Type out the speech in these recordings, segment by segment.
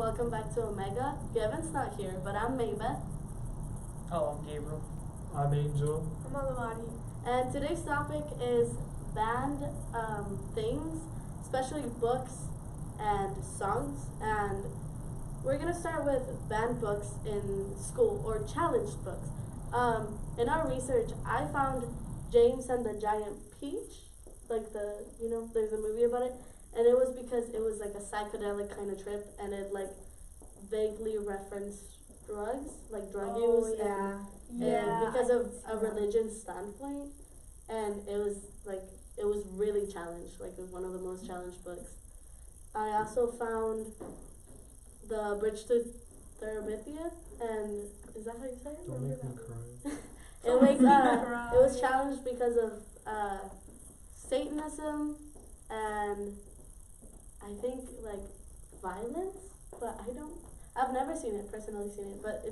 welcome back to Omega. Gavin's not here, but I'm Maybeth. Oh, I'm Gabriel. I'm Angel. I'm Alamadi. And today's topic is banned things, especially books and songs. And we're going to start with banned books in school or challenged books. In our research, I found James and the Giant Peach, like there's a movie about it. And it was because it was like a psychedelic kind of trip, and it like vaguely referenced drugs, like drug use, and because of a religion standpoint, and it was really challenged. Like it was one of the most challenged books. I also found the Bridge to Terabithia, and is that how you say it? Don't make me cry. It was challenged because of Satanism and I think like violence, but I've never personally seen it, but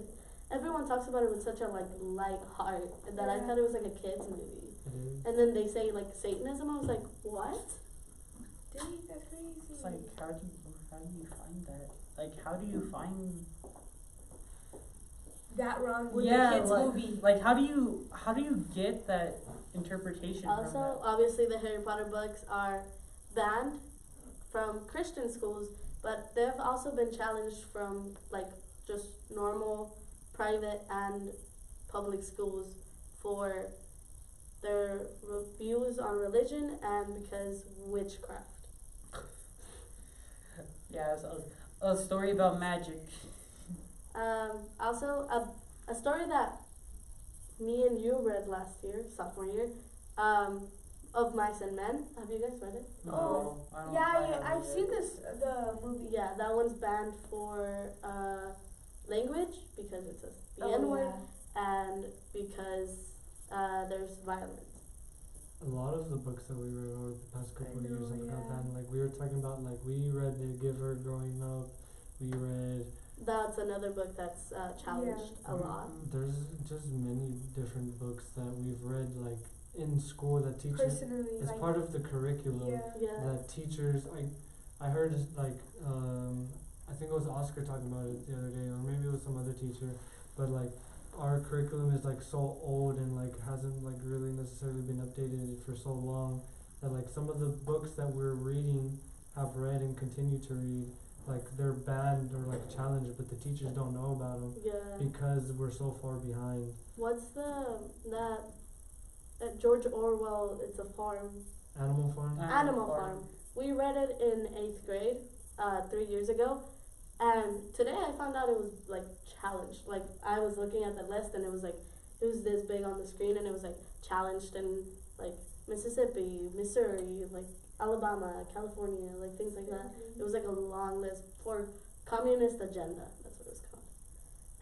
everyone talks about it with such a light heart that I thought it was like a kid's movie. And then they say like Satanism, I was like, what? Dang, that's crazy. It's like, how do you find that? Like, how do you find that wrong with the kids movie? Like, how do you get that interpretation? Also, from that? obviously the Harry Potter books are banned from Christian schools, but they've also been challenged from like just normal private and public schools for their views on religion and because witchcraft. Yeah, so a story about magic. Also a story that me and you read last year, sophomore year, of Mice and Men. Have you guys read it? No, I don't. I've seen the movie. Yeah, that one's banned for language because it says the N-word and because there's violence. A lot of the books that we read over the past couple of years have got banned. Like we were talking about, like we read The Giver growing up. We read. That's another book that's challenged a lot. There's just many different books that we've read, like in school that teachers. Personally, it's part of the curriculum that teachers. I heard like I think it was Oscar talking about it the other day, or maybe it was some other teacher, but like our curriculum is like so old and like hasn't like really necessarily been updated for so long that like some of the books that we're reading, have read and continue to read, like they're banned or like challenged, but the teachers don't know about them because we're so far behind. What's that George Orwell? It's a farm. Animal Farm. Animal Farm. We read it in 8th grade, 3 years ago, and today I found out it was like challenged. Like I was looking at the list and it was this big on the screen and it was like challenged in like Mississippi, Missouri, like Alabama, California, like things like that. It was like a long list for communist agenda. That's what it was called.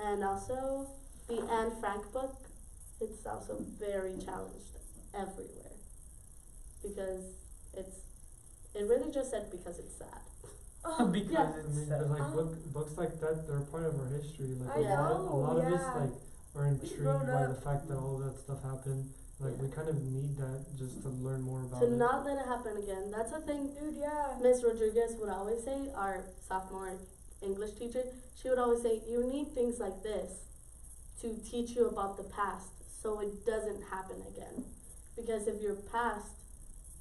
And also the Anne Frank book. It's also very challenged everywhere because it really just said because it's sad. Because it's but like books like that, they're part of our history. Like a lot of us like are intrigued by the fact that all that stuff happened. Like we kind of need that just to learn more about it. To not let it happen again. That's a thing. Dude, Miss Rodriguez would always say, our sophomore English teacher, she would always say, you need things like this to teach you about the past so it doesn't happen again. Because if your past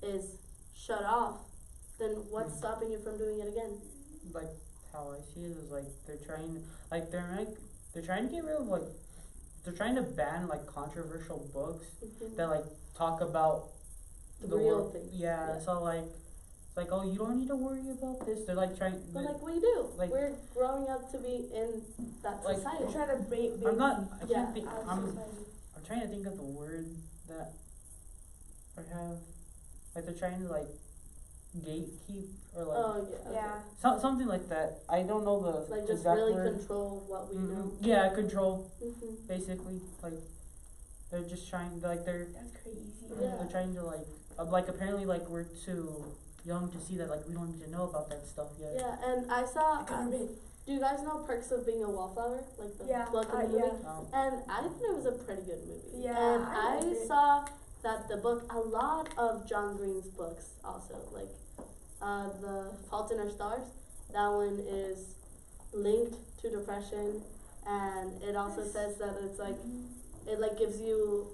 is shut off, then what's stopping you from doing it again? Like how I see it is like they're trying to get rid of like they're trying to ban like controversial books that like talk about the real things. Yeah, so like it's like, oh, you don't need to worry about this. They're like trying. But like we do. Like we're growing up to be in that society. We're trying to I'm not. I can't think. I'm trying to think of the word that I have. Like they're trying to like gatekeep or like something like that. I don't know the like just exact really word. Control what we do. Yeah, control. Basically, like they're just trying to, like they're. That's crazy. Yeah. They're trying to like apparently like we're too young to see that, like we don't need to know about that stuff yet. Yeah, and I saw. Do you guys know Perks of Being a Wallflower? Like the book in the movie? And I thought it was a pretty good movie. Yeah, and I saw that the book, a lot of John Green's books also, like The Fault in Our Stars, that one is linked to depression, and it also says that it's like it like gives you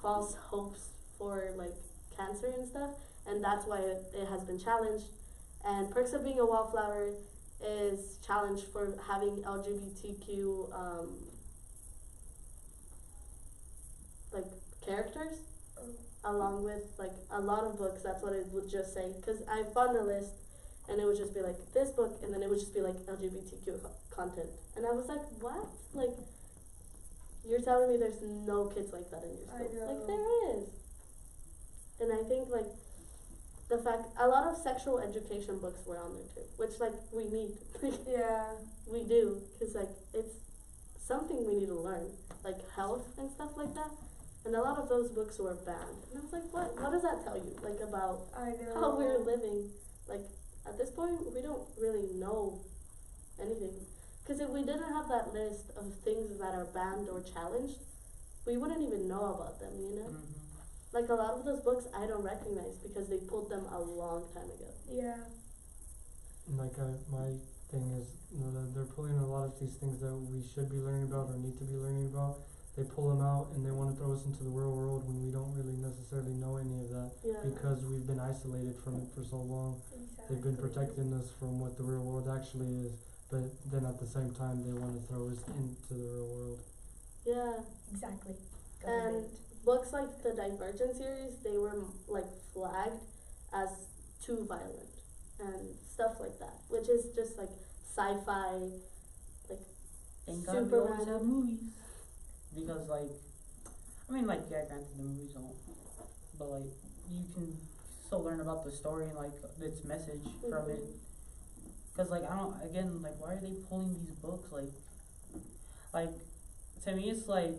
false hopes for like cancer and stuff, and that's why it has been challenged. And Perks of Being a Wallflower is challenged for having LGBTQ like characters, along with like a lot of books. That's what it would just say, because I found a list and it would just be like this book, and then it would just be like LGBTQ content, and I was like, what? Like, you're telling me there's no kids like that in your school? Like, there is. And I think like the fact a lot of sexual education books were on there too, which like we need. Yeah. We do, because like it's something we need to learn, like health and stuff like that. And a lot of those books were banned, and I was like, what does that tell you, like, about how we're living? Like, at this point we don't really know anything, because if we didn't have that list of things that are banned or challenged, we wouldn't even know about them, you know? Like, a lot of those books I don't recognize because they pulled them a long time ago. Yeah. Like, my thing is, they're pulling a lot of these things that we should be learning about or need to be learning about. They pull them out and they want to throw us into the real world when we don't really necessarily know any of that, because we've been isolated from it for so long. Exactly. They've been protecting us from what the real world actually is, but then at the same time they want to throw us into the real world. Yeah. Exactly. And books like the Divergent series, they were like flagged as too violent and stuff like that, which is just like sci-fi, like Thank God we always have movies. Because like, I mean, like, yeah, granted the movies don't, but like you can still learn about the story and like its message from it. Cause like, I don't, again, like, why are they pulling these books? Like to me it's like,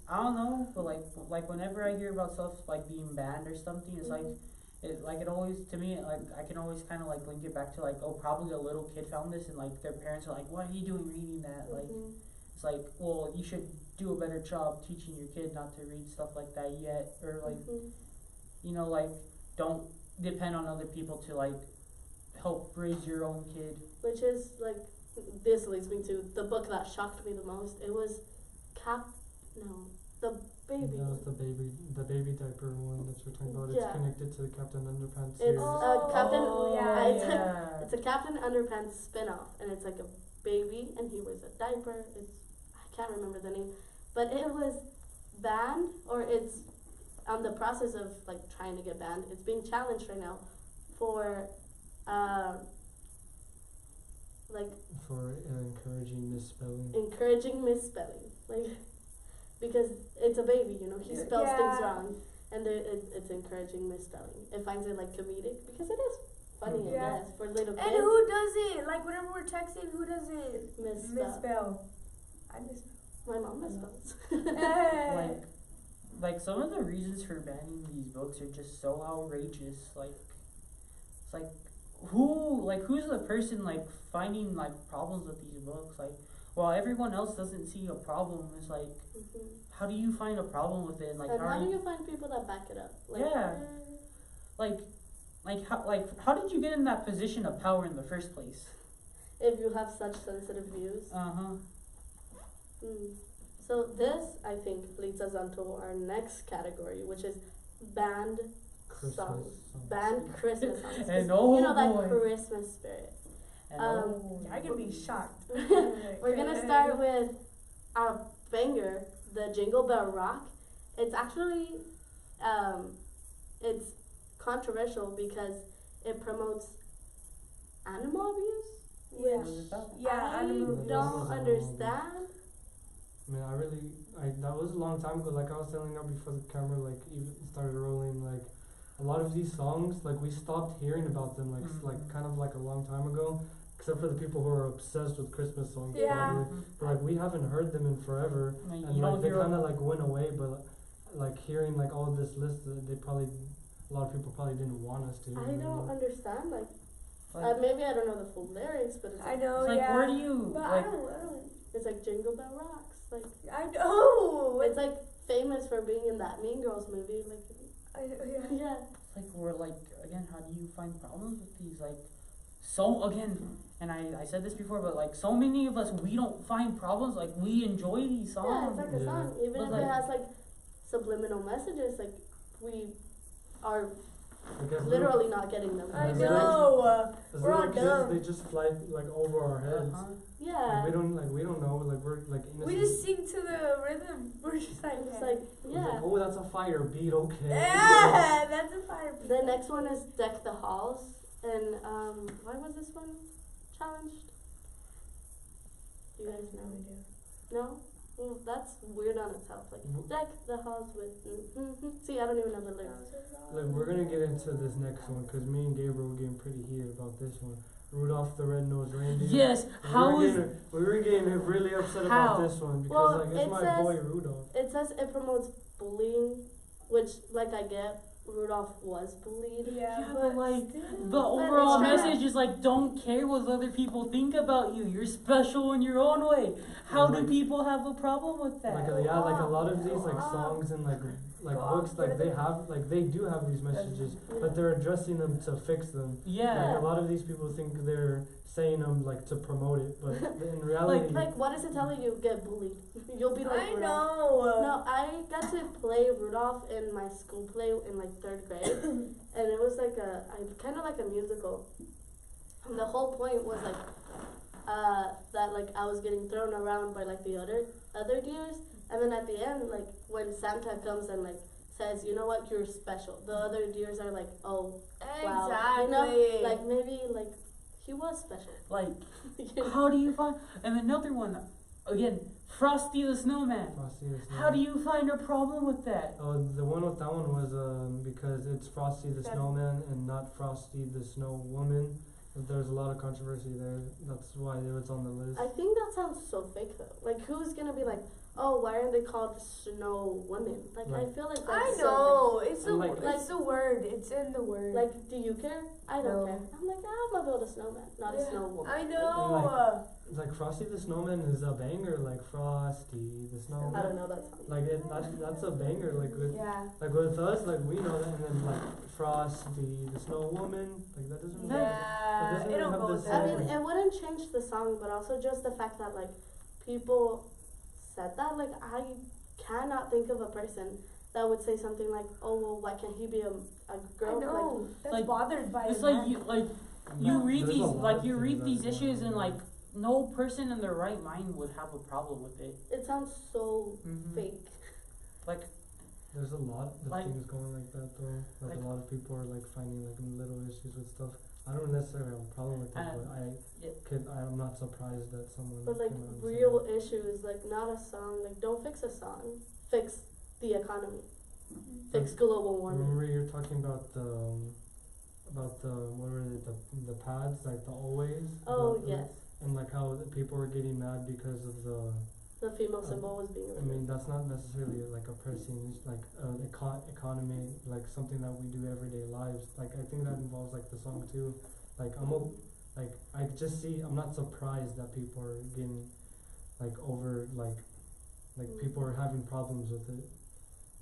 I don't know, but like whenever I hear about stuff like being banned or something, it's it always, to me, like, I can always kind of like link it back to like, oh, probably a little kid found this and like their parents are like, what are you doing reading that? Like, it's like, well, you should do a better job teaching your kid not to read stuff like that yet, or like, you know, like, don't depend on other people to like help raise your own kid. Which is like, this leads me to the book that shocked me the most. It was the baby. That was the baby diaper one that you're talking about. Yeah. It's connected to the Captain Underpants It's series. it's a Captain Underpants spin-off, and it's like a baby and he wears a diaper. I can't remember the name, but it was banned, or it's on the process of like trying to get banned. It's being challenged right now for encouraging misspelling. Like, because it's a baby, you know, he spells things wrong, and it's encouraging misspelling. It finds it like comedic because it is funny, I guess, for little kids. And who does it? Like, whenever we're texting, who does it? Misspell. I misspell. My mom misspells. Like some of the reasons for banning these books are just so outrageous. Like, it's like, who's the person like finding like problems with these books? Like, well, everyone else doesn't see a problem. It's like, how do you find a problem with it? And like, and how do you find people that back it up? Like, how did you get in that position of power in the first place? If you have such sensitive views. So this, I think, leads us on to our next category, which is banned songs. Banned Christmas songs. And you know, that Christmas spirit. I could be shocked. We're gonna start with our banger, the Jingle Bell Rock. It's actually, it's controversial because it promotes animal abuse, which I don't understand. I mean, that was a long time ago. Like I was telling you before the camera, like, even started rolling. Like, a lot of these songs, like, we stopped hearing about them, like, kind of like a long time ago. Except for the people who are obsessed with Christmas songs, probably. But like, we haven't heard them in forever, and like they kind of like went away. But like hearing like all of this list, a lot of people probably didn't want us to. I don't understand. Like maybe I don't know the full lyrics, but it's I know. It's like, where do you? But like, I don't. It's like Jingle Bell Rocks. Like, I know. It's like famous for being in that Mean Girls movie. Like, I know, yeah. It's like, we're like, again, how do you find problems with these? Like, so again, and I said this before, but like so many of us, we don't find problems. Like we enjoy these songs. Yeah, it's like a song, even if it has like subliminal messages. Like we are literally not getting them. I know. We're all kids, dumb. they just fly like over our heads. Yeah. Like, we don't know. Like we're like innocent. We just sing to the rhythm. We're just like, It's like, yeah. Like, oh, that's a fire beat. Okay. yeah, that's a fire. The next one is Deck the Halls, and why was this one challenged? Do you guys know? No? Well, that's weird on itself. Like, deck the halls with. See, I don't even know the lyrics. Like we're gonna get into this next one because me and Gabriel were getting pretty heated about this one. Rudolph the Red-Nosed Reindeer. Yes. We were getting really upset about this one because like it's my boy Rudolph. It says it promotes bullying, which like I get. Rudolph was bullied. Yeah, but like the overall message is like, don't care what other people think about you. You're special in your own way. How do people have a problem with that? Like like a lot of these like songs and like books, like they do have these messages, but they're addressing them to fix them. Yeah. Like a lot of these people think they're saying them like to promote it, but in reality, like what is it telling you? Get bullied. You'll be like I Rudolph. know. No, I got to play Rudolph in my school play in like 3rd grade, and it was like kind of like a musical. And the whole point was like that like I was getting thrown around by like the other deers, and then at the end, like when Santa comes and like says, you know what, you're special. The other deers are like, oh, wow, exactly. you know, like maybe like he was special. Like, how do you find? And another one, again, Frosty the Snowman. How do you find a problem with that? Oh, the one with that one was because it's Frosty the Snowman and not Frosty the Snow Woman. There's a lot of controversy there. That's why it's on the list. I think that sounds so fake though. Like who's gonna be like, oh, why aren't they called Snow Women? Like I feel like that's I know. so fake. It's the word. It's in the word. Like, do you care? I don't care. I'm like, I'm gonna build a snowman, not a snow woman. I know. Like Frosty the Snowman is a banger. Like Frosty the Snowman. I don't know that song. Like that's a banger. Like with like with us, like we know that, and then like Frosty the Snow Woman. Like that doesn't. Yeah, it don't go with that. I mean, it wouldn't change the song, but also just the fact that like people said that. Like I cannot think of a person that would say something like, "Oh well, why can't he be a girl?" I know. That's like bothered by it's it. You read these issues and like no person in their right mind would have a problem with it. It sounds so fake. Like there's a lot of things going like that though. Like a lot of people are like finding like little issues with stuff. I don't necessarily have a problem with it, but I'm not surprised that someone. But like real issues, like not a song. Like don't fix a song. Fix the economy. Fix global warming. Remember you're talking about the what were they, the pads, like the always. Oh yes. And like how people were getting mad because of the female symbol was being removed. I mean that's not necessarily like oppressing, it's like economy, like something that we do everyday lives. Like I think that involves like the song too. Like I'm not surprised that people are getting like over like people are having problems with it.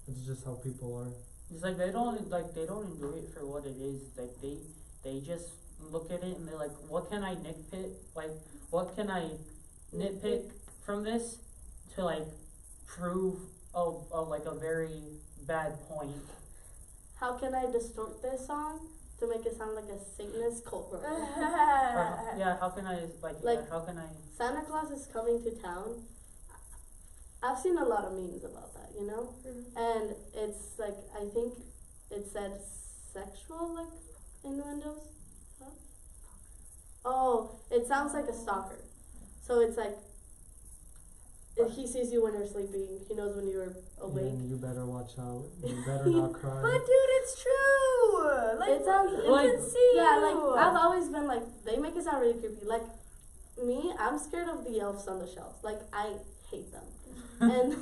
It's just how people are. It's like they don't enjoy it for what it is. Like they just look at it and they're like, what can I nitpick? Like what can I nitpick from this to like prove like a very bad point? How can I distort this song to make it sound like a Satanist cult reference? How can I how can I? Santa Claus is coming to town. I've seen a lot of memes about that, you know? And it's like, I think it said sexual, like, innuendos. Huh? Oh, it sounds like a stalker. So it's like, if he sees you when you're sleeping, he knows when you're awake. And you better watch out. You better not cry. But dude, it's true. Like, it sounds, you can see yeah, you. like, I've always been like, they make it sound really creepy. Like, me, I'm scared of the elves on the shelves. Like, I hate them. And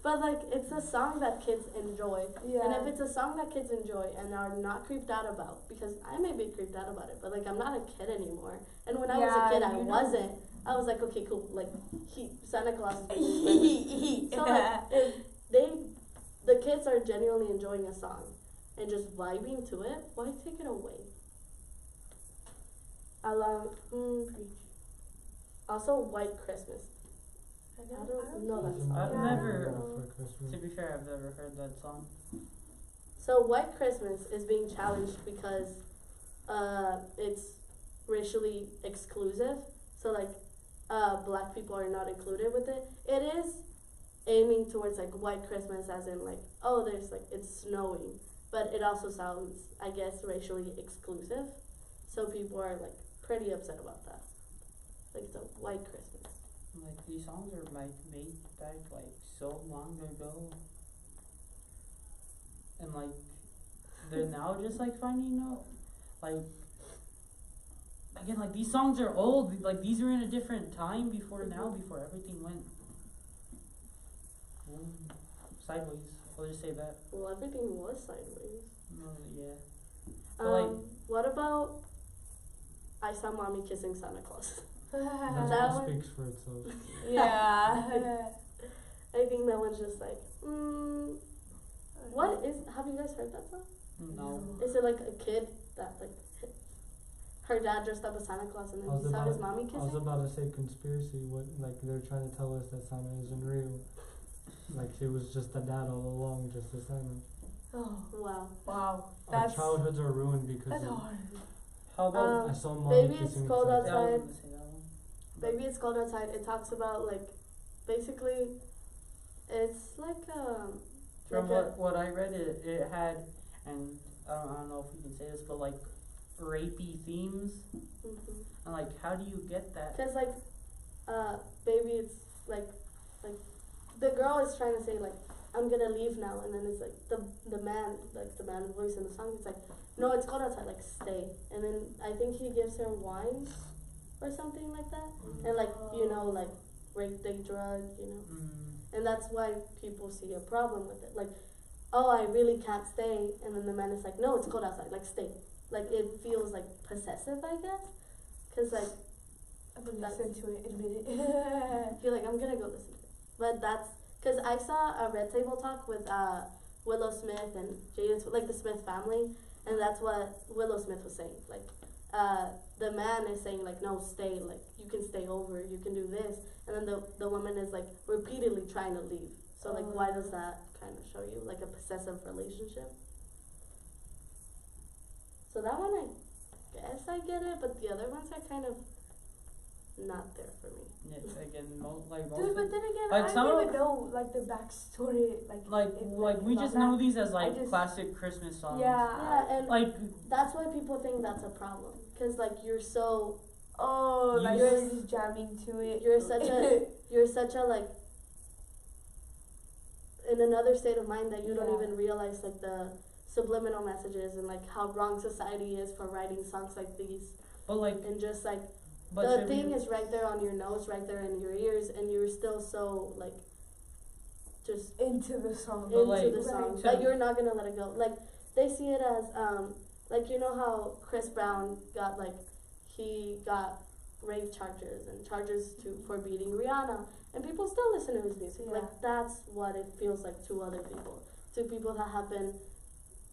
but like it's a song that kids enjoy, and if it's a song that kids enjoy and are not creeped out about, because I may be creeped out about it, but like I'm not a kid anymore, and when I was a kid I wasn't. I was like, okay, cool, like Santa Claus is being so like if the kids are genuinely enjoying a song and just vibing to it, why take it away? Also, White Christmas. I don't know that song. I've Yeah, never, for Christmas. to be fair, I've never heard that song. So White Christmas is being challenged because it's racially exclusive. So like black people are not included with it. It is aiming towards like White Christmas as in like, oh, there's like it's snowing, but it also sounds, I guess, racially exclusive. So people are like pretty upset about that. Like it's a White Christmas. Like these songs are like made back like so long ago. And like they're now just like finding out, like again, like these songs are old, like these were in a different time before now, before everything went sideways. I'll just say that. Well, everything was sideways. Yeah. But like, what about I Saw Mommy Kissing Santa Claus? That That one one- speaks for itself. Yeah. I think that one's just like, what is, have you guys heard that song? no. Is it like a kid that like, her dad dressed up as Santa Claus and then he saw his mommy I was kissing? about to say conspiracy. What, like they're trying to tell us that Santa isn't real. Like it was just a dad all along, just a Santa. Oh, Wow. wow. Our That's childhoods are ruined because that's of, hard. How about I saw mommy Baby, It's kissing Cold Santa. yeah, I was Outside. gonna say that one. Baby, It's Cold Outside. It talks about like, basically, it's like From like what I read, it had, and I don't know if we can say this, but like rapey themes, and like how do you get that? Cause like, baby, it's like the girl is trying to say like, I'm gonna leave now, and then it's like the man voice in the song. It's like, no, it's cold outside. Like, stay. And then I think he gives her wine, or something like that, and like like rape, they drug, and that's why people see a problem with it. Like, oh, I really can't stay, and then the man is like, no, it's cold outside. Like, stay. Like it feels like possessive, I guess, cause like. I'm gonna listen to it, admit it. I feel like I'm gonna go listen to it. But that's because I saw a Red Table Talk with Willow Smith and Jaden, like the Smith family, and that's what Willow Smith was saying. Like, the man is saying like, no, stay. Like, you can stay over. You can do this, and then the woman is like repeatedly trying to leave. So like, why does that kind of show you like a possessive relationship? So that one, I guess I get it, but the other ones are kind of not there for me. Yeah, again, most Dude, but then again, like I some don't of- even know like the backstory, like we just know these as like classic Christmas songs. Yeah, and Like that's why people think that's a problem. Cause like you're so like You're- you're just jamming to it. you're such a like in another state of mind that you don't Yeah. even realize like the subliminal messages and like how wrong society is for writing songs like these. but like And just like but the should thing we, is right there on your nose, right there in your ears, and you're still so like just into the song. But, into like, the song right. that you're not gonna let it go. Like they see it as like you know how Chris Brown got like he got rape charges and charges for beating Rihanna, and people still listen to his music. Yeah. Like that's what it feels like to other people, to people that have been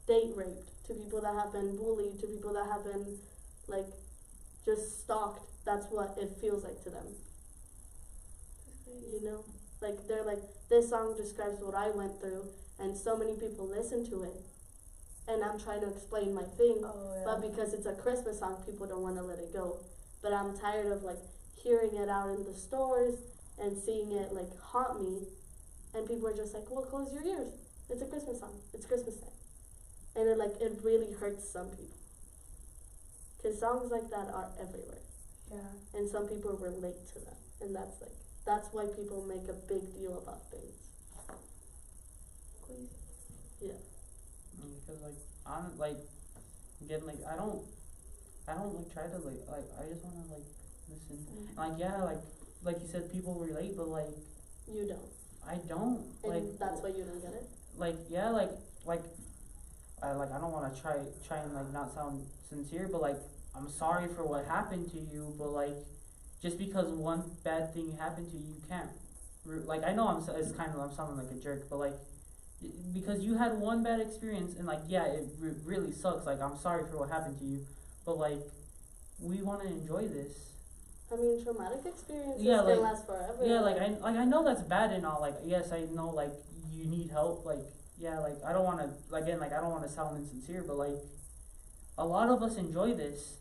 date raped, to people that have been bullied, to people that have been like just stalked. That's what it feels like to them. You know, like they're like, this song describes what I went through, and so many people listen to it, and I'm trying to explain my thing, but because it's a Christmas song, people don't want to let it go. But I'm tired of like hearing it out in the stores and seeing it like haunt me, and people are just like, well, close your ears. It's a Christmas song. It's Christmas time, and it really hurts some people. Cause songs like that are everywhere. Yeah. And some people relate to them, and that's why people make a big deal about things. Yeah. because like I'm like again like I don't like try to like I just wanna like listen. Like yeah, like you said, people relate, but like You don't. I don't. And Like that's why you don't get it? like yeah, like I don't wanna try and like not sound sincere, but like I'm sorry for what happened to you, but like just because one bad thing happened to you, you can't like I know it's kind of I'm sounding like a jerk, but like because you had one bad experience and like yeah, it really sucks. Like I'm sorry for what happened to you, but like we want to enjoy this. I mean, traumatic experiences Yeah, can last forever. Yeah, like I know that's bad and all. Like, yes, I know, like, you need help. Like, yeah, like, I don't want to, again, like, I don't want to sound insincere, but like, a lot of us enjoy this.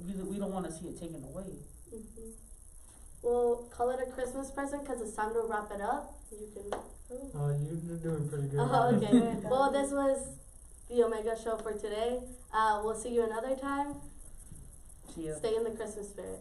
We don't want to see it taken away. Mm-hmm. We'll call it a Christmas present because it's time to wrap it up. You can. You're doing pretty good. Okay. Well, this was the Omega Show for today. We'll see you another time. See ya. Stay in the Christmas spirit.